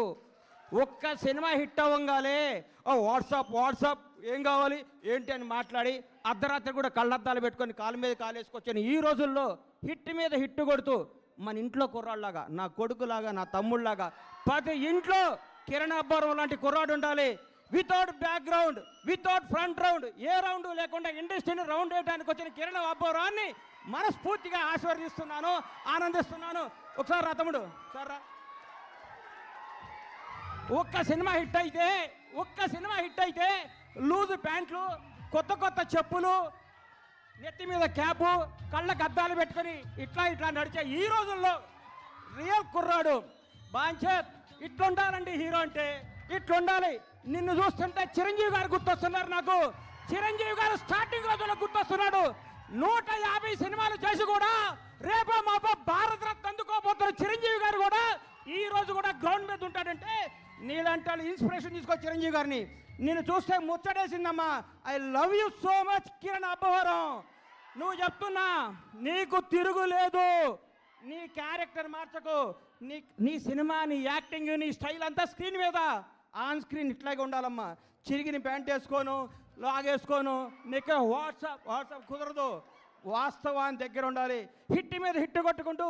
ఒక్క cinema hit అవ్వగానే WhatsApp ఏం కావాలి ఏంటి అని మాట్లాడి అర్ధరాత్రి కూడా కళ్ళద్దాలు పెట్టుకొని కాలు మీద కాలేసుకొచ్చాను. ఈ రోజుల్లో హిట్ మీద హిట్ కొడుతూ మన ఇంట్లో కుర్రాళ్ళలాగా, నా కొడుకులాగా, నా తమ్ముళ్ళలాగా ప్రతి ఇంట్లో కిరణ్ అబ్బవరం లాంటి కుర్రాడు ఉండాలి. Without background, without front round, ఏ రౌండ్ లేకుండా ఇండస్ట్రీని రౌండ్ వేయడానికి వచ్చిన కిరణ్ అబ్బవరాన్ని మనస్ఫూర్తిగా ఆశీర్వదిస్తున్నాను, ఆనందిస్తున్నాను. ఒకసారి రా తమ్ముడు, సార్ రా. ఒక్క సినిమా హిట్ అయితే లూజు ప్యాంట్లు, కొత్త చెప్పులు, నెత్తి మీద క్యాపు, కళ్ళకు అద్దాలు పెట్టుకొని ఇట్లా నడిచే ఈ రోజుల్లో రియల్ కుర్రాడు బాంచేత్ ఇట్లుండాలండి. హీరో అంటే ఇట్లుండాలి. నిన్ను చూస్తుంటే చిరంజీవి గారు గుర్తొస్తున్నారు నాకు. చిరంజీవి గారు స్టార్టింగ్ రోజుల్లో గుర్తొస్తున్నాడు. 150 సినిమాలు చేసి కూడా రేపో మాపో భారత రత్న అందుకోబోతున్న చిరంజీవి గారు కూడా ఈ రోజు కూడా గ్రౌండ్ మీద ఉంటాడంటే నీలాంటి ఇన్స్పిరేషన్ తీసుకో చిరంజీవి గారిని. నేను చూస్తే ముచ్చటేసిందమ్మా. I love you so much Kiran Abbavaram. నువ్వు చెప్తున్నా నీకు తిరుగులేదు. నీ క్యారెక్టర్ మార్చకు. నీ సినిమా, నీ యాక్టింగ్, నీ స్టైల్ అంతా స్క్రీన్ మీద, ఆన్ స్క్రీన్ ఇట్లాగే ఉండాలమ్మా. చిరిగిన ప్యాంట్ వేసుకోను, లాగేసుకోను, నీకు వాట్సాప్ కుదరదు. వాస్తవాన్ని దగ్గర ఉండాలి. హిట్ మీద హిట్ కొట్టుకుంటూ